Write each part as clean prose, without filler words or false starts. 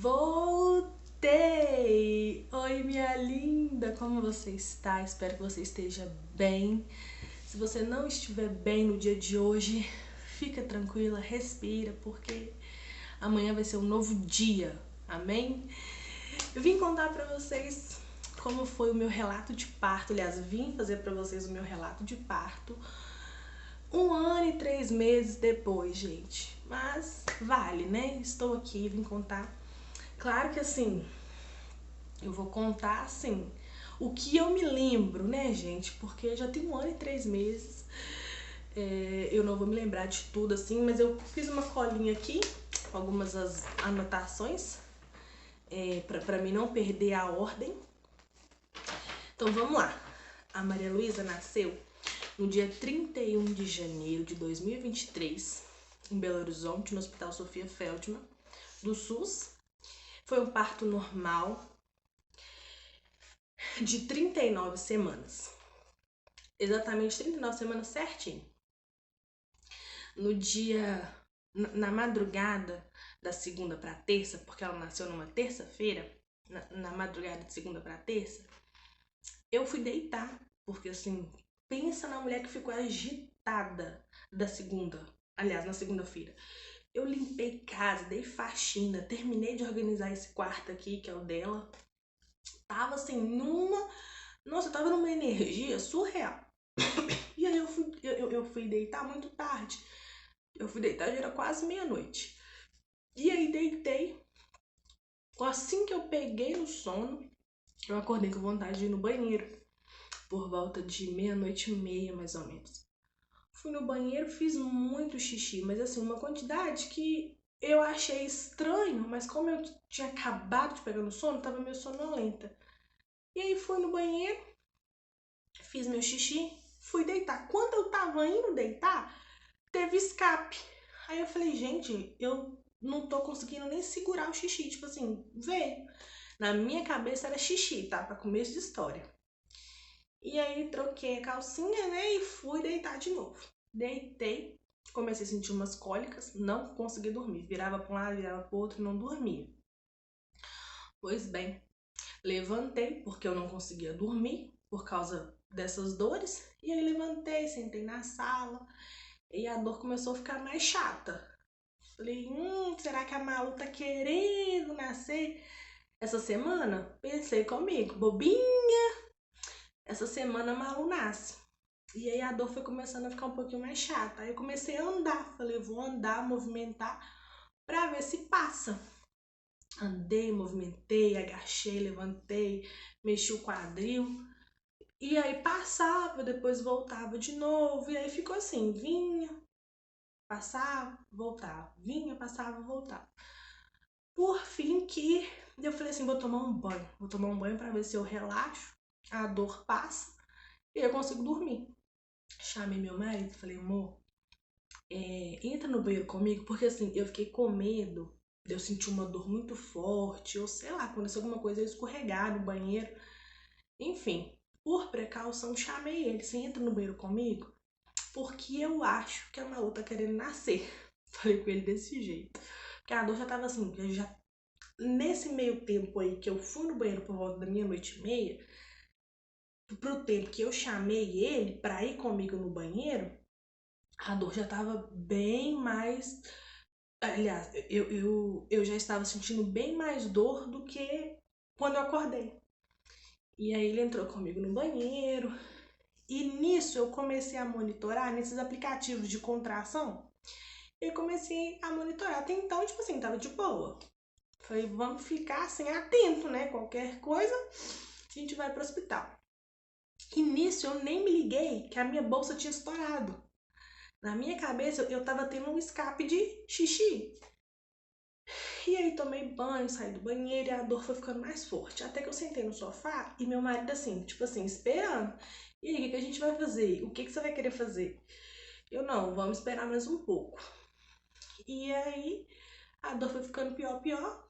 Voltei! Oi, minha linda! Como você está? Espero que você esteja bem. Se você não estiver bem no dia de hoje, fica tranquila, respira, porque amanhã vai ser um novo dia. Amém? Eu vim contar pra vocês como foi o meu relato de parto. Aliás, vim fazer pra vocês o meu relato de parto 1 ano e 3 meses depois, gente. Mas vale, né? Estou aqui, vim contar. Claro que assim, eu vou contar assim, o que eu me lembro, né, gente? Porque já tem 1 ano e 3 meses. Eu não vou me lembrar de tudo assim, mas eu fiz uma colinha aqui com algumas anotações pra mim não perder a ordem. Então vamos lá. A Maria Luísa nasceu no dia 31 de janeiro de 2023, em Belo Horizonte, no Hospital Sofia Feldman, do SUS. Foi um parto normal de 39 semanas. Exatamente 39 semanas certinho. No dia, na madrugada da segunda pra terça, porque ela nasceu numa terça-feira, na madrugada de segunda pra terça, eu fui deitar, porque assim, pensa na mulher que ficou agitada da segunda, aliás, na segunda-feira. Eu limpei casa, dei faxina, terminei de organizar esse quarto aqui, que é o dela. Tava assim, nossa, eu tava numa energia surreal. E aí eu fui deitar muito tarde. Eu fui deitar, já era quase meia-noite. E aí deitei. Assim que eu peguei no sono, eu acordei com vontade de ir no banheiro. Por volta de meia-noite e meia, mais ou menos. Fui no banheiro, fiz muito xixi, mas assim, uma quantidade que eu achei estranho, mas como eu tinha acabado de pegar no sono, tava meio sonolenta. E aí fui no banheiro, fiz meu xixi, fui deitar. Quando eu tava indo deitar, teve escape. Aí eu falei, gente, eu não tô conseguindo nem segurar o xixi. Tipo assim, veio. Na minha cabeça era xixi, tá? Pra começo de história. E aí troquei a calcinha, né? E fui deitar de novo. Deitei, comecei a sentir umas cólicas, não consegui dormir. Virava pra um lado, virava pro outro e não dormia. Pois bem, levantei porque eu não conseguia dormir por causa dessas dores. E aí levantei, sentei na sala e a dor começou a ficar mais chata. Falei, será que a Malu tá querendo nascer essa semana? Pensei comigo, bobinha, essa semana a Malu nasce. E aí a dor foi começando a ficar um pouquinho mais chata. Aí eu comecei a andar, falei, vou andar, movimentar pra ver se passa. Andei, movimentei, agachei, levantei, mexi o quadril. E aí passava, depois voltava de novo. E aí ficou assim, vinha, passava, voltava. Vinha, passava, voltava. Por fim que eu falei assim, vou tomar um banho. Vou tomar um banho pra ver se eu relaxo, a dor passa e eu consigo dormir. Chamei meu marido, falei, amor, entra no banheiro comigo, porque assim, eu fiquei com medo de eu sentir uma dor muito forte, ou sei lá, aconteceu alguma coisa, eu escorregar no banheiro. Enfim, por precaução, chamei ele, você entra no banheiro comigo? Porque eu acho que a Malu tá querendo nascer. Falei com ele desse jeito. Porque a dor já tava assim, já nesse meio tempo aí que eu fui no banheiro por volta da meia-noite e meia, pro tempo que eu chamei ele pra ir comigo no banheiro, a dor já tava bem mais. Aliás, eu já estava sentindo bem mais dor do que quando eu acordei. E aí ele entrou comigo no banheiro. E nisso eu comecei a monitorar nesses aplicativos de contração. Eu comecei a monitorar. Até então, tipo assim, tava de boa. Falei, vamos ficar assim, atento, né? Qualquer coisa, a gente vai pro hospital. E nisso eu nem me liguei que a minha bolsa tinha estourado. Na minha cabeça eu tava tendo um escape de xixi. E aí tomei banho, saí do banheiro e a dor foi ficando mais forte. Até que eu sentei no sofá e meu marido assim, tipo assim, esperando. E aí, o que a gente vai fazer? O que você vai querer fazer? Eu não, vamos esperar mais um pouco. E aí a dor foi ficando pior, pior.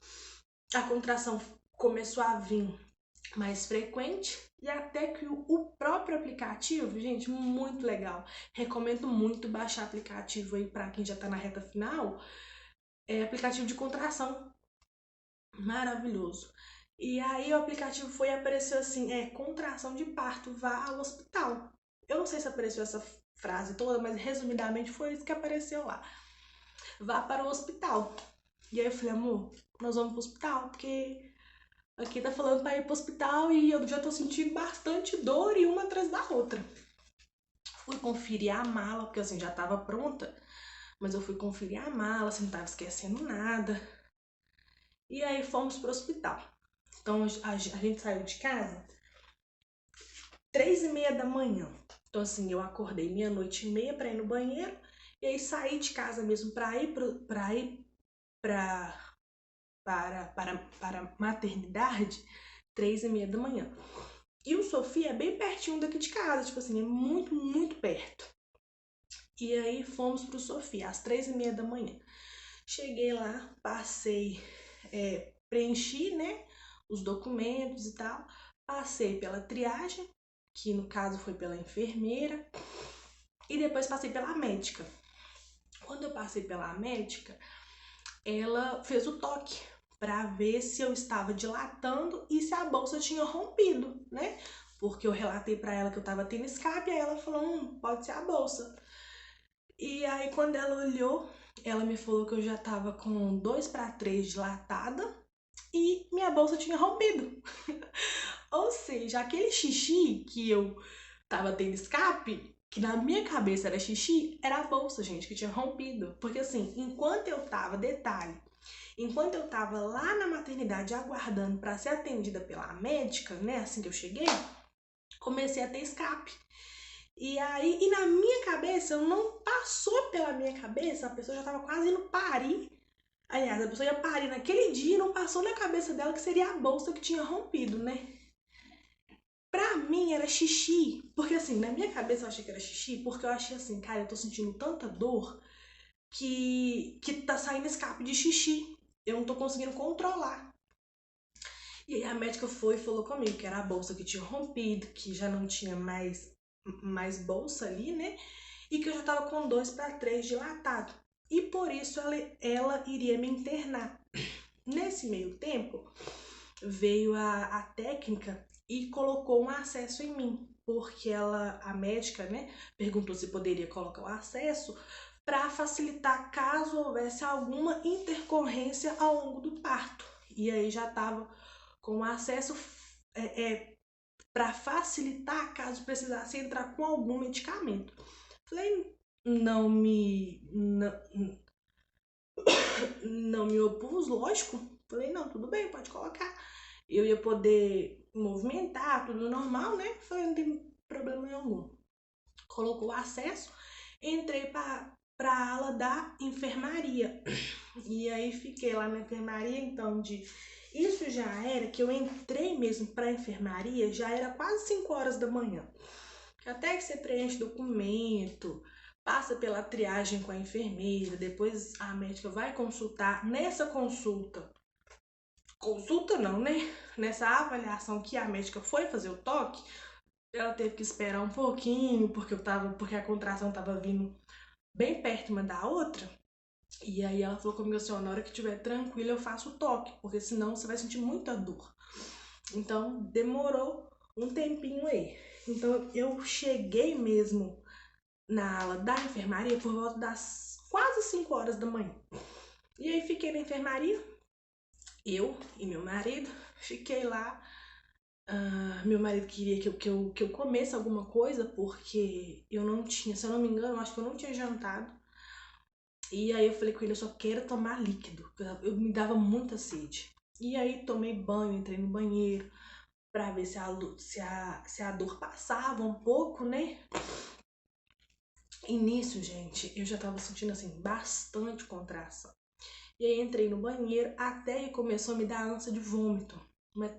A contração começou a vir mais frequente. E até que o próprio aplicativo, gente, muito legal. Recomendo muito baixar aplicativo aí pra quem já tá na reta final. É aplicativo de contração. Maravilhoso. E aí o aplicativo foi e apareceu assim, contração de parto, vá ao hospital. Eu não sei se apareceu essa frase toda, mas resumidamente foi isso que apareceu lá. Vá para o hospital. E aí eu falei, amor, nós vamos pro hospital, porque aqui tá falando pra ir pro hospital e eu já tô sentindo bastante dor e uma atrás da outra. Fui conferir a mala, porque assim, já tava pronta, mas eu fui conferir a mala, se não tava esquecendo nada. E aí fomos pro hospital. Então a gente saiu de casa 3h30 da manhã. Então assim, eu acordei meia-noite e meia pra ir no banheiro. E aí saí de casa mesmo pra ir pra, para a maternidade 3h30 da manhã. E o Sofia é bem pertinho daqui de casa, tipo assim, é muito, muito perto. E aí fomos pro Sofia às 3h30 da manhã. Cheguei lá, passei, preenchi, né, os documentos e tal. Passei pela triagem, que no caso foi pela enfermeira, e depois passei pela médica. Quando eu passei pela médica, ela fez o toque para ver se eu estava dilatando e se a bolsa tinha rompido, né? Porque eu relatei para ela que eu estava tendo escape, aí ela falou, pode ser a bolsa. E aí quando ela olhou, ela me falou que eu já estava com 2/3 dilatada e minha bolsa tinha rompido. Ou seja, aquele xixi que eu tava tendo escape, que na minha cabeça era xixi, era a bolsa, gente, que tinha rompido. Porque assim, enquanto eu tava lá na maternidade aguardando para ser atendida pela médica, né, assim que eu cheguei, comecei a ter escape. E aí, e na minha cabeça, não passou pela minha cabeça, a pessoa já tava quase indo parir. Aliás, a pessoa ia parir naquele dia e não passou na cabeça dela que seria a bolsa que tinha rompido, né? Pra mim era xixi, porque assim, na minha cabeça eu achei que era xixi, porque eu achei assim, cara, eu tô sentindo tanta dor que tá saindo escape de xixi. Eu não tô conseguindo controlar. E aí a médica foi e falou comigo que era a bolsa que tinha rompido, que já não tinha mais bolsa ali, né? E que eu já tava com 2/3 dilatado. E por isso ela iria me internar. Nesse meio tempo, veio a técnica e colocou um acesso em mim, porque a médica, né, perguntou se poderia colocar o acesso para facilitar caso houvesse alguma intercorrência ao longo do parto. E aí já estava com o acesso para facilitar caso precisasse entrar com algum medicamento. Falei, não me opus, lógico. Falei, não, tudo bem, pode colocar. Eu ia poder movimentar, tudo normal, né? Falei, não tem problema nenhum. Colocou o acesso, entrei pra ala da enfermaria. E aí fiquei lá na enfermaria, então, isso já era que eu entrei mesmo pra enfermaria, já era quase 5 horas da manhã. Até que você preenche documento, passa pela triagem com a enfermeira, depois a médica vai consultar. Nessa consulta não, né? Nessa avaliação que a médica foi fazer o toque, ela teve que esperar um pouquinho, porque a contração tava vindo bem perto uma da outra. E aí ela falou comigo assim, ó, na hora que estiver tranquila eu faço o toque, porque senão você vai sentir muita dor. Então demorou um tempinho aí. Então eu cheguei mesmo na ala da enfermaria por volta das quase 5 horas da manhã. E aí fiquei na enfermaria, eu e meu marido, fiquei lá. Meu marido queria que eu comesse alguma coisa, porque eu não tinha, se eu não me engano, acho que eu não tinha jantado. E aí eu falei com ele, eu só quero tomar líquido, eu me dava muita sede. E aí tomei banho, entrei no banheiro pra ver se a dor passava um pouco, né? E nisso, gente, eu já tava sentindo assim, bastante contração. E aí entrei no banheiro até que começou a me dar ânsia de vômito.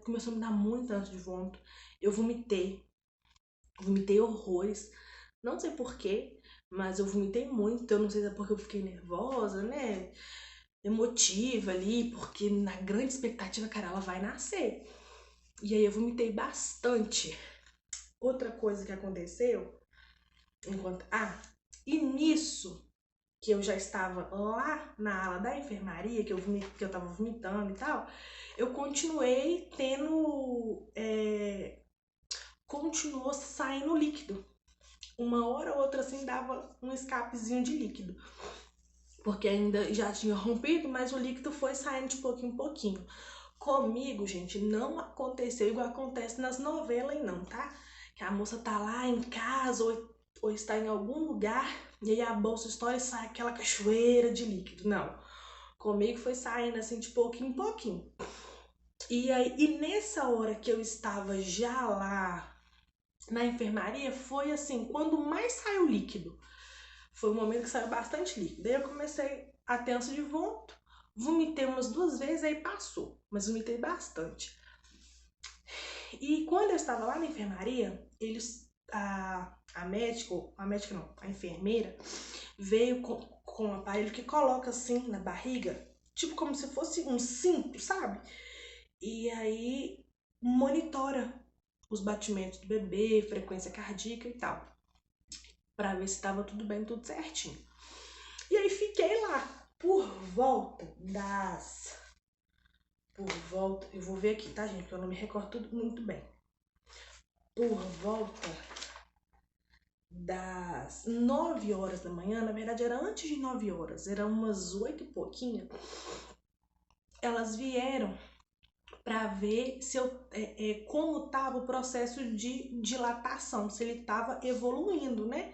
Começou a me dar muita ânsia de vômito. Eu vomitei horrores. Não sei porquê, mas eu vomitei muito. Eu não sei se é porque eu fiquei nervosa, né? Emotiva ali, porque na grande expectativa, cara, ela vai nascer. E aí eu vomitei bastante. Outra coisa que aconteceu, e nisso que eu já estava lá na ala da enfermaria, que eu tava vomitando e tal, eu continuei tendo... continuou saindo líquido. Uma hora ou outra, assim, dava um escapezinho de líquido. Porque ainda já tinha rompido, mas o líquido foi saindo de pouquinho em pouquinho. Comigo, gente, não aconteceu igual acontece nas novelas, não, tá? Que a moça tá lá em casa ou está em algum lugar e aí a bolsa estoura e sai aquela cachoeira de líquido. Não. Comigo foi saindo assim de pouquinho em pouquinho. E nessa hora que eu estava já lá na enfermaria, foi assim, quando mais saiu líquido. Foi um momento que saiu bastante líquido. Aí eu comecei a ter ânsia de vômito, vomitei umas 2 vezes, aí passou, mas vomitei bastante. E quando eu estava lá na enfermaria, a médica não, a enfermeira, veio com um aparelho que coloca assim na barriga, tipo como se fosse um cinto, sabe? E aí monitora os batimentos do bebê, frequência cardíaca e tal, pra ver se estava tudo bem, tudo certinho. E aí fiquei lá por volta, eu vou ver aqui, tá, gente, porque eu não me recordo tudo muito bem. Por volta das 9 horas da manhã, na verdade era antes de 9 horas, era umas 8 e pouquinho, elas vieram para ver se como estava o processo de dilatação, se ele estava evoluindo, né?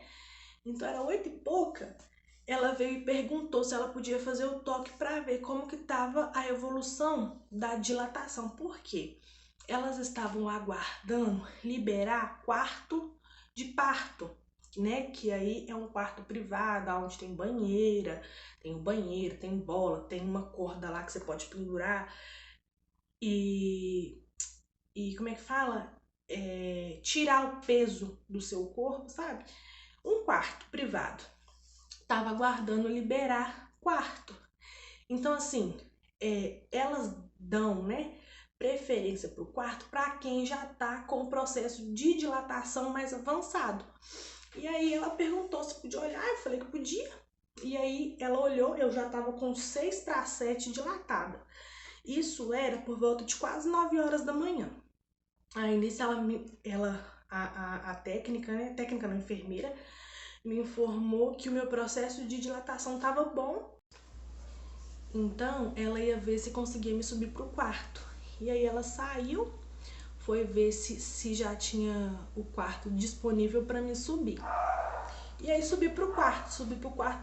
Então era 8 e pouca, ela veio e perguntou se ela podia fazer o toque para ver como que estava a evolução da dilatação. Por quê? Elas estavam aguardando liberar quarto de parto, né? Que aí é um quarto privado, onde tem banheira, tem um banheiro, tem bola, tem uma corda lá que você pode pendurar e como é que fala? Tirar o peso do seu corpo, sabe? Um quarto privado. Tava aguardando liberar quarto. Então, assim, elas dão, né, preferência pro quarto para quem já tá com o processo de dilatação mais avançado. E aí ela perguntou se podia olhar, eu falei que podia. E aí ela olhou, eu já tava com 6 para 7 dilatada. Isso era por volta de quase 9 horas da manhã. Aí nisso a técnica, né, técnica não, enfermeira, me informou que o meu processo de dilatação estava bom. Então ela ia ver se conseguia me subir pro quarto. E aí ela saiu, foi ver se já tinha o quarto disponível para me subir. E aí subi pro quarto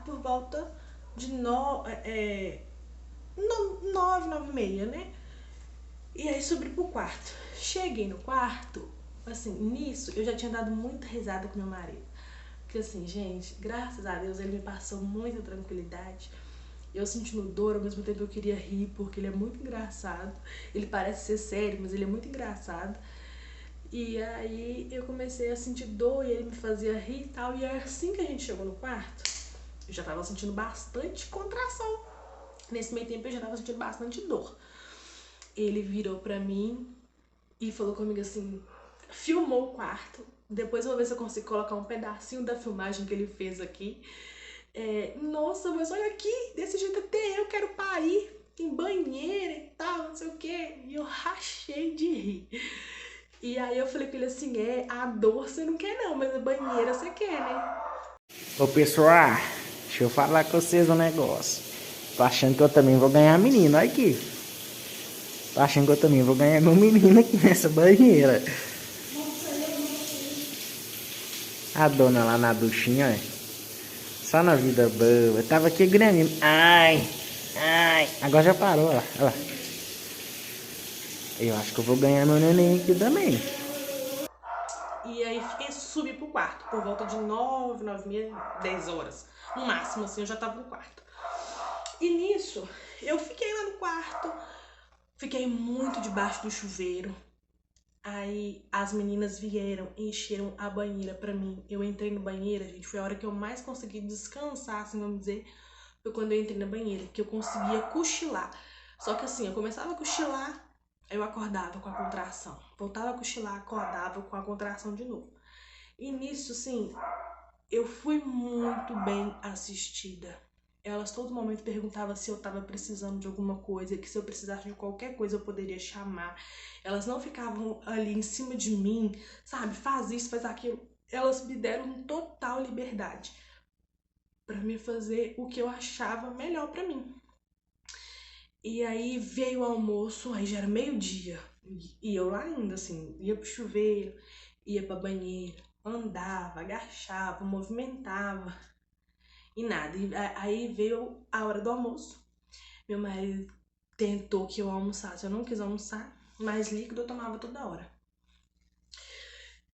por volta de 9, 9h, né? E aí subi pro quarto. Cheguei no quarto, assim, nisso eu já tinha dado muita risada com meu marido. Porque assim, gente, graças a Deus ele me passou muita tranquilidade. Eu sentindo dor, ao mesmo tempo eu queria rir, porque ele é muito engraçado. Ele parece ser sério, mas ele é muito engraçado. E aí eu comecei a sentir dor e ele me fazia rir e tal. E assim que a gente chegou no quarto, eu já tava sentindo bastante contração. Nesse meio tempo eu já tava sentindo bastante dor. Ele virou pra mim e falou comigo assim, filmou o quarto. Depois eu vou ver se eu consigo colocar um pedacinho da filmagem que ele fez aqui. Nossa, mas olha aqui, desse jeito até eu quero parir, em banheira e tal, não sei o que. E eu rachei de rir. E aí eu falei com ele assim, a dor você não quer não, mas a banheira você quer, né? Ô pessoal, deixa eu falar com vocês um negócio. Tô achando que eu também vou ganhar menino, olha aqui. Tô achando que eu também vou ganhar meu menino aqui nessa banheira. A dona lá na duchinha, olha. Só na vida boa. Eu tava aqui grande. Ai, ai. Agora já parou, ó. Olha lá. Eu acho que eu vou ganhar meu neném aqui também. E aí subi pro quarto, por volta de 9, 9h30, 10 horas. No máximo, assim, eu já tava no quarto. E nisso, eu fiquei lá no quarto, fiquei muito debaixo do chuveiro. Aí as meninas vieram, encheram a banheira pra mim. Eu entrei no banheiro, gente, foi a hora que eu mais consegui descansar, assim, vamos dizer. Foi quando eu entrei na banheira, que eu conseguia cochilar. Só que assim, eu começava a cochilar, eu acordava com a contração. Voltava a cochilar, acordava com a contração de novo. E nisso, assim, eu fui muito bem assistida. Elas todo momento perguntavam se eu tava precisando de alguma coisa, que se eu precisasse de qualquer coisa eu poderia chamar. Elas não ficavam ali em cima de mim, sabe? Faz isso, faz aquilo. Elas me deram total liberdade pra me fazer o que eu achava melhor pra mim. E aí veio o almoço, aí já era meio-dia. E eu lá ainda, assim, ia pro chuveiro, ia pra banheiro, andava, agachava, movimentava e nada. E aí veio a hora do almoço. Meu marido tentou que eu almoçasse. Eu não quis almoçar, mas líquido eu tomava toda hora.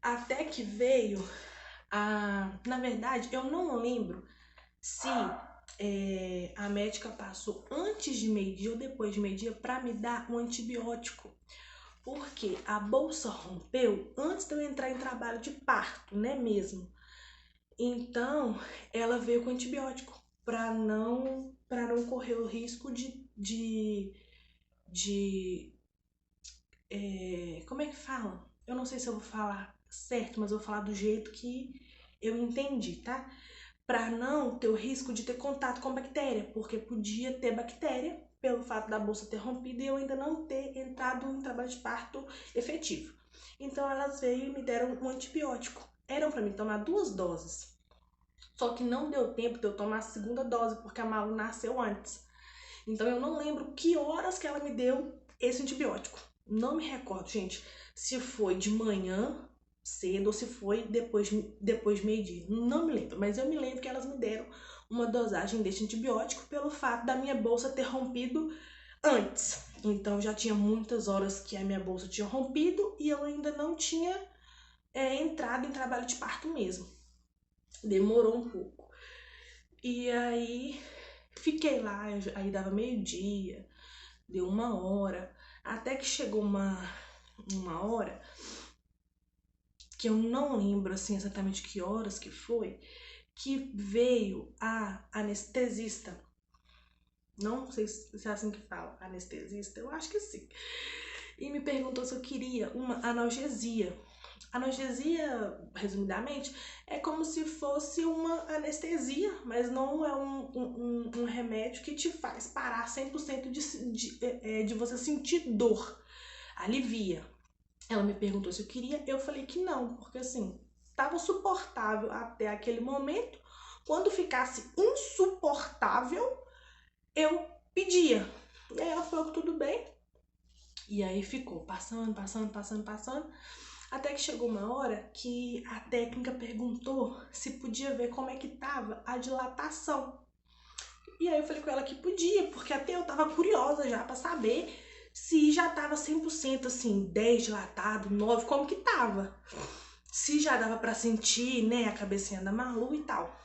Até que veio a... Na verdade, eu não lembro se a médica passou antes de meio-dia ou depois de meio-dia pra me dar um antibiótico. Porque a bolsa rompeu antes de eu entrar em trabalho de parto, né mesmo? Então, ela veio com antibiótico pra não correr o risco como é que fala? Eu não sei se eu vou falar certo, mas eu vou falar do jeito que eu entendi, tá? Pra não ter o risco de ter contato com bactéria, porque podia ter bactéria pelo fato da bolsa ter rompido e eu ainda não ter entrado em trabalho de parto efetivo. Então elas veio e me deram um antibiótico. Eram pra mim tomar 2 doses. Só que não deu tempo de eu tomar a segunda dose, porque a Malu nasceu antes. Então eu não lembro que horas que ela me deu esse antibiótico. Não me recordo, gente, se foi de manhã cedo ou se foi depois de meio-dia. Não me lembro, mas eu me lembro que elas me deram uma dosagem desse antibiótico pelo fato da minha bolsa ter rompido antes. Então já tinha muitas horas que a minha bolsa tinha rompido e eu ainda não tinha entrado em trabalho de parto mesmo. Demorou um pouco. E aí fiquei lá, aí dava meio-dia, deu 1 hora, até que chegou uma hora que eu não lembro assim exatamente que horas que foi, que veio a anestesista. Não sei se é assim que fala, anestesista, eu acho que sim. E me perguntou se eu queria uma analgesia. Analgesia, resumidamente, é como se fosse uma anestesia, mas não é um remédio que te faz parar 100% de você sentir dor. Alivia. Ela me perguntou se eu queria, eu falei que não, porque assim, estava suportável até aquele momento. Quando ficasse insuportável, eu pedia. E aí ela falou que tudo bem. E aí ficou passando. Até que chegou uma hora que a técnica perguntou se podia ver como é que tava a dilatação. E aí eu falei com ela que podia, porque até eu tava curiosa já pra saber se já tava 100% assim, 10 dilatado, 9, como que tava. Se já dava pra sentir, né, a cabecinha da Malu e tal.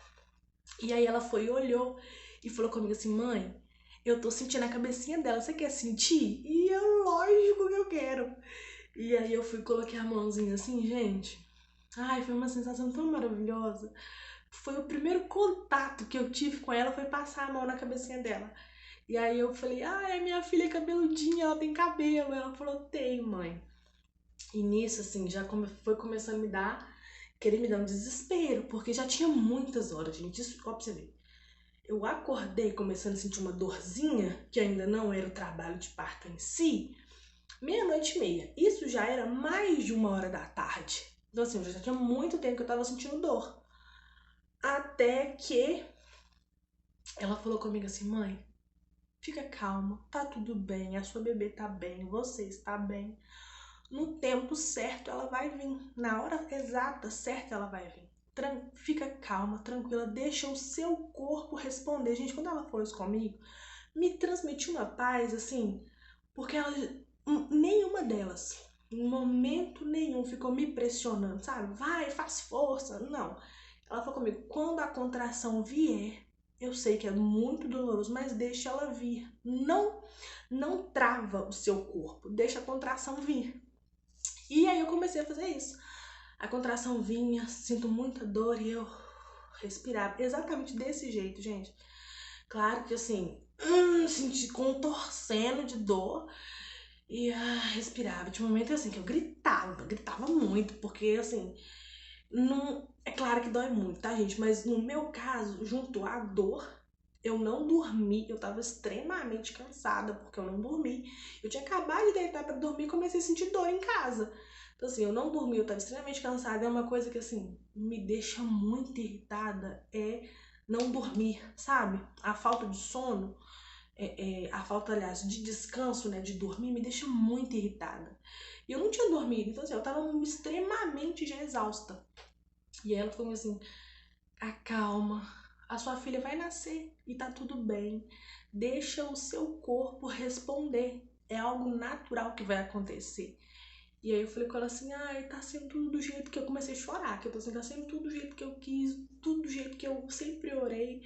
E aí ela foi e olhou e falou comigo assim, mãe, eu tô sentindo a cabecinha dela, você quer sentir? E eu, lógico que eu quero. E aí eu fui e coloquei a mãozinha assim, gente. Ai, foi uma sensação tão maravilhosa. Foi o primeiro contato que eu tive com ela, foi passar a mão na cabecinha dela. E aí eu falei, ai, minha filha é cabeludinha, ela tem cabelo. Ela falou, tem, mãe. E nisso, assim, já foi começando a querer me dar um desespero, porque já tinha muitas horas, gente. Isso, ó, pra você ver. Eu acordei começando a sentir uma dorzinha, que ainda não era o trabalho de parto em si, 00:30. Isso já era mais de 1 hora da tarde. Então assim, já tinha muito tempo que eu tava sentindo dor. Até que ela falou comigo assim, mãe, fica calma, tá tudo bem, a sua bebê tá bem, você está bem. No tempo certo ela vai vir, na hora exata certa ela vai vir. Fica calma, tranquila, deixa o seu corpo responder. Gente, quando ela falou isso comigo, me transmitiu uma paz, assim, porque nenhuma delas, em momento nenhum, ficou me pressionando, sabe? Vai, faz força. Não. Ela falou comigo, quando a contração vier, eu sei que é muito doloroso, mas deixa ela vir. Não trava o seu corpo, deixa a contração vir. E aí eu comecei a fazer isso. A contração vinha, sinto muita dor e eu respirava. Exatamente desse jeito, gente. Claro que assim, senti contorcendo de dor e respirava. Tinha um momento assim que eu gritava muito, porque assim, não, é claro que dói muito, tá, gente? Mas no meu caso, juntou a dor, Eu não dormi, eu tava extremamente cansada porque eu não dormi. Eu tinha acabado de deitar pra dormir e comecei a sentir dor em casa. Então assim, eu não dormi, eu tava extremamente cansada. É uma coisa que assim, me deixa muito irritada, é não dormir, sabe? A falta de sono, a falta, aliás, de descanso, né, de dormir, me deixa muito irritada. E eu não tinha dormido, então assim, eu tava extremamente já exausta. E ela falou assim, acalma, a sua filha vai nascer e tá tudo bem. Deixa o seu corpo responder. É algo natural que vai acontecer. E aí eu falei com ela assim, ai, tá sendo tudo do jeito que eu comecei a chorar, que eu tô assim, tá sendo tudo do jeito que eu quis, tudo do jeito que eu sempre orei.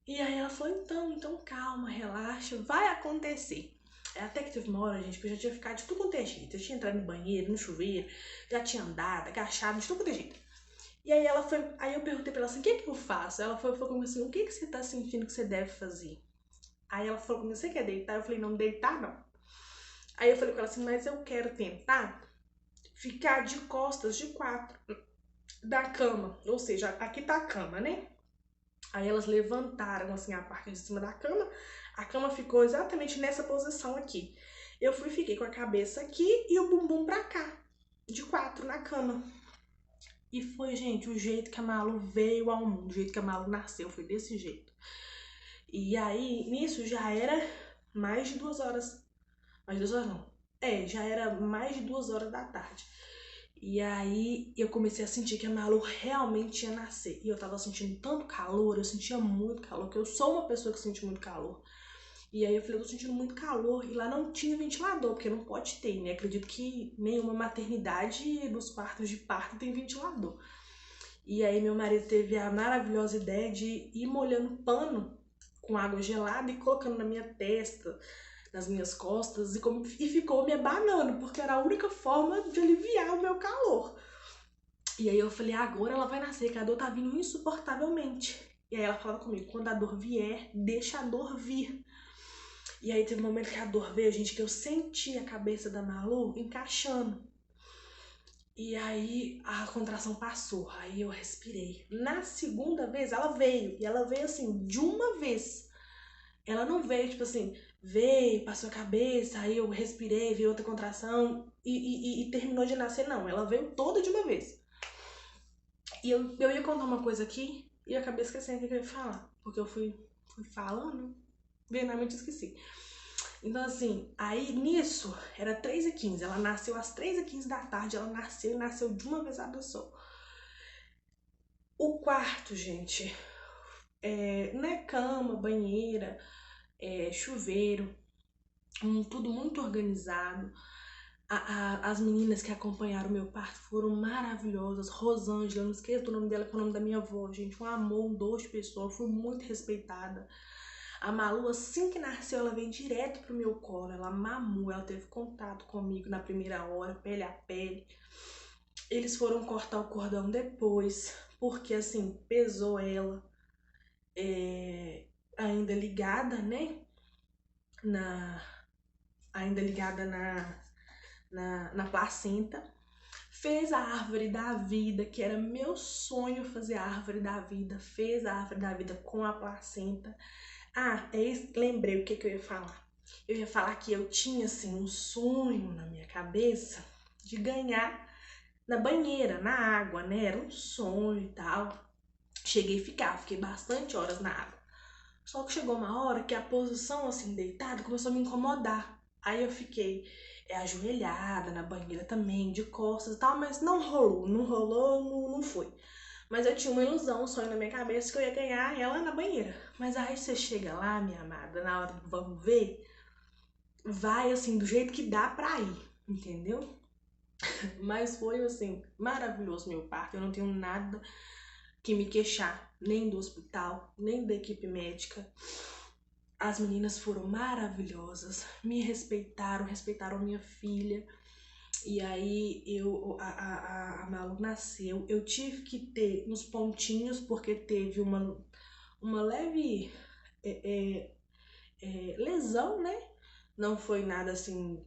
E aí ela falou, então calma, relaxa, vai acontecer. Até que teve uma hora, gente, que eu já tinha ficado de tudo quanto é jeito. Eu tinha entrado no banheiro, no chuveiro, já tinha andado, agachado, de tudo quanto é jeito. E aí ela foi, aí eu perguntei pra ela assim, o que que eu faço? Ela falou comigo assim, o que que você tá sentindo que você deve fazer? Aí ela falou comigo, você quer deitar? Eu falei, não, deitar não. Aí eu falei com ela assim, mas eu quero tentar ficar de costas de 4 da cama. Ou seja, aqui tá a cama, né? Aí elas levantaram assim a parte de cima da cama. A cama ficou exatamente nessa posição aqui. Eu fiquei com a cabeça aqui e o bumbum pra cá, de 4 na cama. E foi, gente, o jeito que a Malu veio ao mundo, o jeito que a Malu nasceu, foi desse jeito. E aí, nisso já era mais de 2 horas. Mais de 2 horas não. Já era mais de 2 horas da tarde. E aí eu comecei a sentir que a Malu realmente ia nascer. E eu tava sentindo tanto calor, eu sentia muito calor, que eu sou uma pessoa que sente muito calor. E aí eu falei, eu tô sentindo muito calor. E lá não tinha ventilador, porque não pode ter, né? Acredito que nenhuma maternidade nos quartos de parto tem ventilador. E aí meu marido teve a maravilhosa ideia de ir molhando pano com água gelada e colocando na minha testa, nas minhas costas, e ficou me abanando, porque era a única forma de aliviar o meu calor. E aí eu falei, agora ela vai nascer, que a dor tá vindo insuportavelmente. E aí ela falava comigo, quando a dor vier, deixa a dor vir. E aí teve um momento que a dor veio, gente, que eu senti a cabeça da Malu encaixando. E aí a contração passou, aí eu respirei. Na segunda vez ela veio, e ela veio assim, de uma vez. Ela não veio, tipo assim, veio, passou a cabeça, aí eu respirei, veio outra contração e terminou de nascer, não. Ela veio toda de uma vez. E eu ia contar uma coisa aqui e eu acabei esquecendo o que eu ia falar, porque eu fui falando, verdadeiramente esqueci. Então, assim, aí nisso, era 3h15, ela nasceu às 3h15 da tarde, ela nasceu e nasceu de uma vez a só. O quarto, gente, não é cama, banheira, chuveiro, tudo muito organizado. As meninas que acompanharam o meu parto foram maravilhosas. Rosângela, eu não esqueço o nome dela, que é o nome da minha avó, gente. Um amor, um doce pessoa, fui muito respeitada. A Malu, assim que nasceu, ela veio direto pro meu colo. Ela mamou, ela teve contato comigo na primeira hora, pele a pele. Eles foram cortar o cordão depois, porque assim, pesou ela, ainda ligada, né? Ainda ligada na placenta. Fez a árvore da vida, que era meu sonho fazer a árvore da vida. Fez a árvore da vida com a placenta. Lembrei o que eu ia falar. Eu ia falar que eu tinha, assim, um sonho na minha cabeça de ganhar na banheira, na água, né? Era um sonho e tal. Fiquei bastante horas na água. Só que chegou uma hora que a posição, assim, deitada, começou a me incomodar. Aí eu fiquei ajoelhada na banheira também, de costas e tal, mas não rolou, não foi. Mas eu tinha uma ilusão, um sonho na minha cabeça que eu ia ganhar ela na banheira. Mas aí você chega lá, minha amada, na hora do vamos ver, vai assim, do jeito que dá pra ir, entendeu? Mas foi assim, maravilhoso meu parto, eu não tenho nada que me queixar, nem do hospital, nem da equipe médica. As meninas foram maravilhosas, me respeitaram minha filha. E aí a Malu nasceu. Eu tive que ter uns pontinhos, porque teve uma leve lesão, né? Não foi nada assim,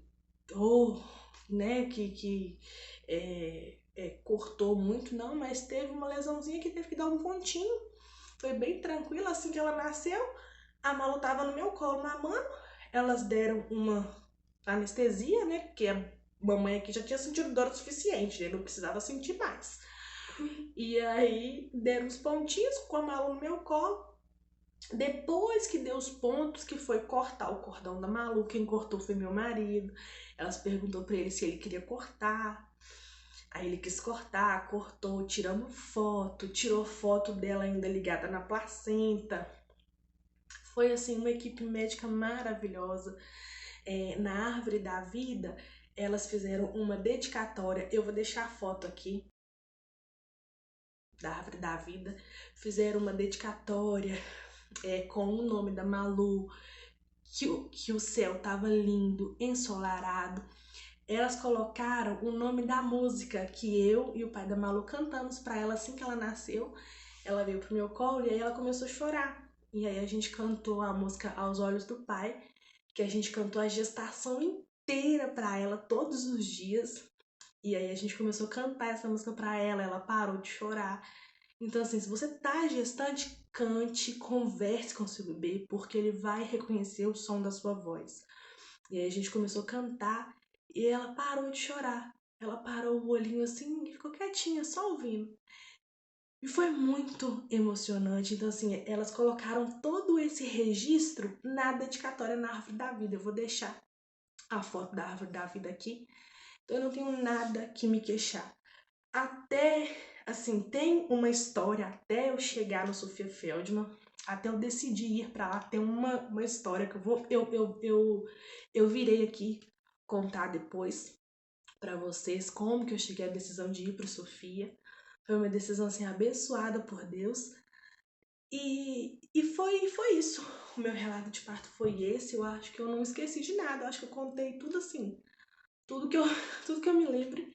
né, que cortou muito, não, mas teve uma lesãozinha que teve que dar um pontinho. Foi bem tranquilo. Assim que ela nasceu, a Malu tava no meu colo mamando. Elas deram uma anestesia, né? Porque a mamãe aqui já tinha sentido dor o suficiente, né? Não precisava sentir mais. E aí deram os pontinhos com a Malu no meu colo. Depois que deu os pontos, que foi cortar o cordão da Malu, quem cortou foi meu marido. Elas perguntou pra ele se ele queria cortar. Aí ele quis cortar, cortou, tiramos foto, tirou foto dela ainda ligada na placenta. Foi assim uma equipe médica maravilhosa. Na Árvore da Vida, elas fizeram uma dedicatória. Eu vou deixar a foto aqui da Árvore da Vida. Fizeram uma dedicatória com o nome da Malu, que o céu tava lindo, ensolarado. Elas colocaram o nome da música que eu e o pai da Malu cantamos pra ela assim que ela nasceu. Ela veio pro meu colo e aí ela começou a chorar. E aí a gente cantou a música Aos Olhos do Pai, que a gente cantou a gestação inteira pra ela todos os dias. E aí a gente começou a cantar essa música pra ela, ela parou de chorar. Então, assim, se você tá gestante, cante, converse com seu bebê, porque ele vai reconhecer o som da sua voz. E aí a gente começou a cantar e ela parou de chorar. Ela parou o olhinho assim e ficou quietinha, só ouvindo. E foi muito emocionante. Então, assim, elas colocaram todo esse registro na dedicatória na Árvore da Vida. Eu vou deixar a foto da Árvore da Vida aqui. Então, eu não tenho nada que me queixar. Até, assim, tem uma história, até eu chegar no Sofia Feldman, até eu decidir ir pra lá, tem uma história que eu virei aqui contar depois pra vocês como que eu cheguei à decisão de ir pro Sofia. Foi uma decisão, assim, abençoada por Deus. E foi isso. O meu relato de parto foi esse. Eu acho que eu não esqueci de nada. Eu acho que eu contei tudo assim, tudo que eu, tudo que eu me lembre.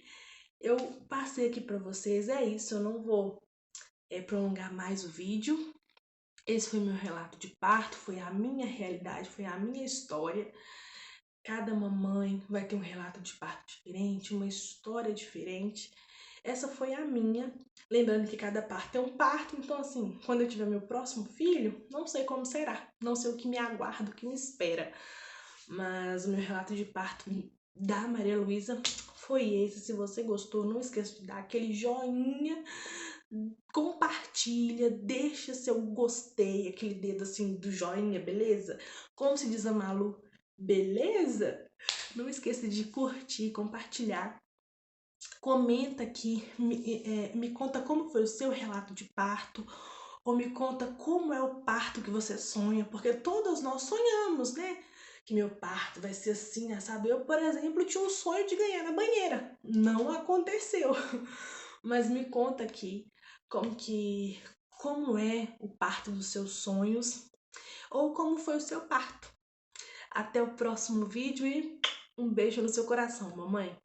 Eu passei aqui pra vocês, é isso, eu não vou prolongar mais o vídeo. Esse foi meu relato de parto, foi a minha realidade, foi a minha história. Cada mamãe vai ter um relato de parto diferente, uma história diferente. Essa foi a minha. Lembrando que cada parto é um parto, então assim, quando eu tiver meu próximo filho, não sei como será, não sei o que me aguarda, o que me espera. Mas o meu relato de parto da Maria Luísa foi esse. Se você gostou, não esqueça de dar aquele joinha, compartilha, deixa seu gostei, aquele dedo assim do joinha, beleza? Como se diz a Malu, beleza? Não esqueça de curtir, compartilhar. Comenta aqui, me conta como foi o seu relato de parto, ou me conta como é o parto que você sonha, porque todos nós sonhamos, né? Que meu parto vai ser assim, sabe? Eu, por exemplo, tinha um sonho de ganhar na banheira. Não aconteceu. Mas me conta aqui como é o parto dos seus sonhos, ou como foi o seu parto. Até o próximo vídeo e um beijo no seu coração, mamãe.